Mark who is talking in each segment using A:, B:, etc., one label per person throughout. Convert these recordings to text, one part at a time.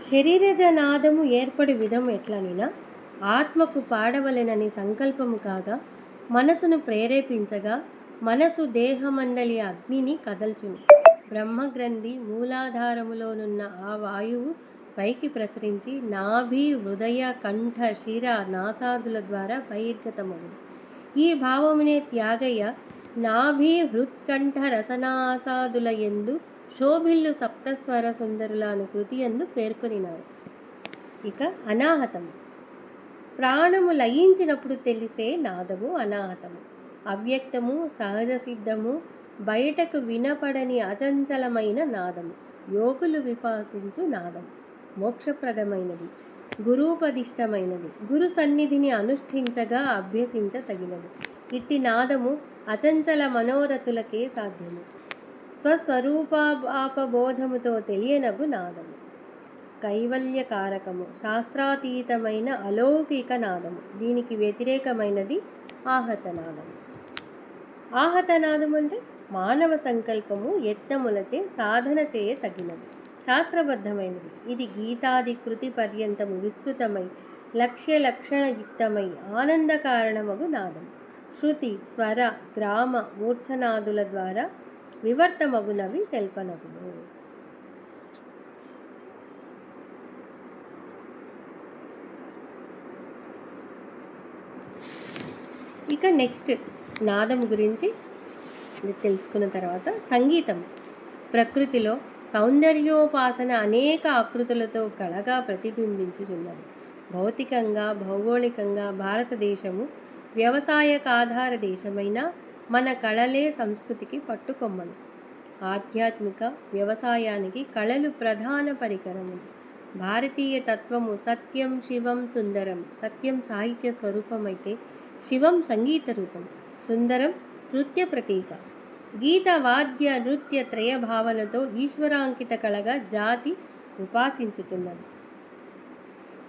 A: శరీరజ నాదము ఏర్పడి విధం ఎట్లనినా ఆత్మకు పాడవలెనని సంకల్పము కాగా మనసును ప్రేరేపించగా మనసు దేహమందలి అగ్నిని కదల్చును. బ్రహ్మగ్రంథి మూలాధారములోనున్న ఆ వాయువు పైకి ప్రసరించి నాభి హృదయ కంఠ శిర నాసాదుల ద్వారా బహిర్గతమగును. ఈ భావమునే త్యాగయ్య నాభి హృత్కంఠ రసనాసాదుల యందు శోభిల్లు సప్తస్వర సుందరుల అను కృతి యందు పేర్కొనినారు. ఇక అనాహతము ప్రాణము లయించినప్పుడు తెలిసే నాదము అనాహతము. అవ్యక్తము, సహజ సిద్ధము, బయటకు వినపడని అచంచలమైన నాదము. యోగులు విపాసించు నాదము మోక్షప్రదమైనది, గురూపదిష్టమైనది, గురు సన్నిధిని అనుష్ఠించగా అభ్యసించ తగినది. ఇట్టి నాదము అచంచల మనోరథులకే సాధ్యము. స్వస్వరూపాపబోధముతో తెలియనగు నాదము కైవల్యకారకము, శాస్త్రాతీతమైన అలౌకిక నాదము. దీనికి వ్యతిరేకమైనది ఆహతనాదము. ఆహతనాదం అంటే మానవ సంకల్పము యత్నములచే సాధన చేయ తగినది, శాస్త్రబద్ధమైనది. ఇది గీతాది కృతి పర్యంతము విస్తృతమై లక్ష్య లక్షణయుక్తమై ఆనందకారణమగు నాదం. శృతి, స్వర, గ్రామ, మూర్ఛనాదుల ద్వారా వివర్తమగునవి తెల్పనగును. ఇక నెక్స్ట్ నాదం గురించి తెలుసుకున్న తర్వాత సంగీతం ప్రకృతిలో సౌందర్యోపాసన అనేక ఆకృతులతో కళగా ప్రతిబింబించుచున్నది. భౌతికంగా భౌగోళికంగా భారతదేశము వ్యవసాయకాధార దేశమైన మన కళలే సంస్కృతికి పట్టుకొమ్మలు. ఆధ్యాత్మిక వ్యవసాయానికి కళలు ప్రధాన పరికరములు. భారతీయ తత్వము సత్యం శివం సుందరం. సత్యం సాహిత్య స్వరూపమైతే శివం సంగీత రూపం, సుందరం నృత్య ప్రతీక. గీత వాద్య నృత్య త్రయ భావనతో ఈశ్వరాంకిత కళగా జాతి ఉపాసించుతున్నది.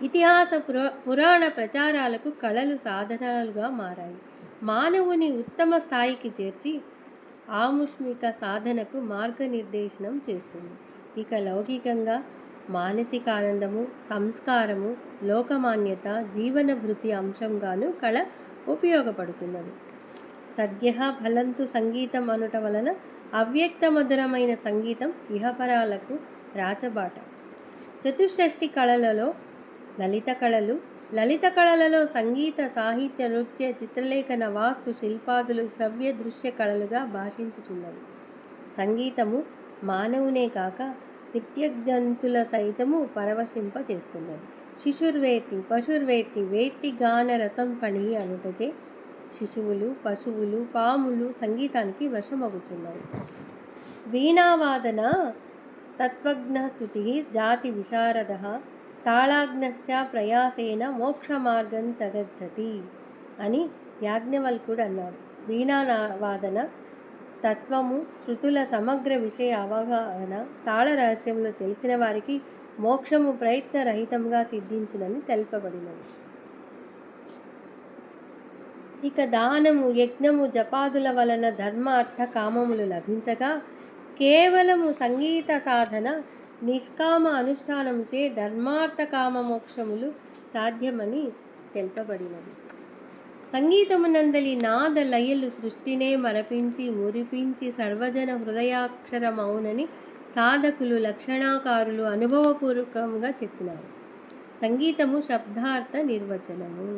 A: ఇతిహాస పురాణ ప్రచారాలకు కళలు సాధనాలుగా మారాయి. మానవుని ఉత్తమ స్థాయికి చేర్చి ఆముష్మిక సాధనకు మార్గనిర్దేశనం చేస్తుంది. ఇక లౌకికంగా మానసిక ఆనందము, సంస్కారము, లోకమాన్యత, జీవన వృత్తి అంశంగాను కళ ఉపయోగపడుతున్నది. సద్య ఫలంతు సంగీతం అనుట వలన అవ్యక్త మధురమైన సంగీతం ఇహపరాలకు రాచబాట. చతుషష్ఠి కళలలో లలిత కళలు, లలిత కళలలో సంగీత, సాహిత్య, నృత్య, చిత్రలేఖన, వాస్తు, శిల్పాదులు శ్రవ్య దృశ్య కళలుగా భాషించుచున్నవి. సంగీతము మానవునే కాక నిత్యజంతుల సైతము పరవశింపచేస్తున్నది. శిశుర్వేత్తి పశుర్వేత్తి వేత్తి గాన రసం పణి అనుటచే శిశువులు, పశువులు, పాములు సంగీతానికి వశమగుచున్నాయి. వీణావాదన తత్వజ్ఞ శృతి జాతి విశారద తాళాగ్నశ్చ ప్రయాసేన మోక్షమార్గం చగచ్చతి అని యాజ్ఞవల్కుడు అన్నాడు. వీణావాదన తత్వము, శృతుల సమగ్ర విషయ అవగాహన, తాళ రహస్యములు తెలిసిన వారికి మోక్షము ప్రయత్నరహితంగా సిద్ధించునని తెలుపబడినది. ఇక దానము, యజ్ఞము, జపాదుల వలన ధర్మ అర్థ కామములు లభించగా కేవలము సంగీత సాధన నిష్కామ అనుష్ఠానముచే ధర్మార్థ కామ మోక్షములు సాధ్యమని తెలుపబడినది. సంగీతమునందలి నాద లయలు సృష్టినే మరపించి మురిపించి సర్వజన హృదయాక్షరమౌనని సాధకులు, లక్షణాకారులు అనుభవపూర్వకంగా చెప్పినారు. సంగీతము శబ్దార్థ నిర్వచనము.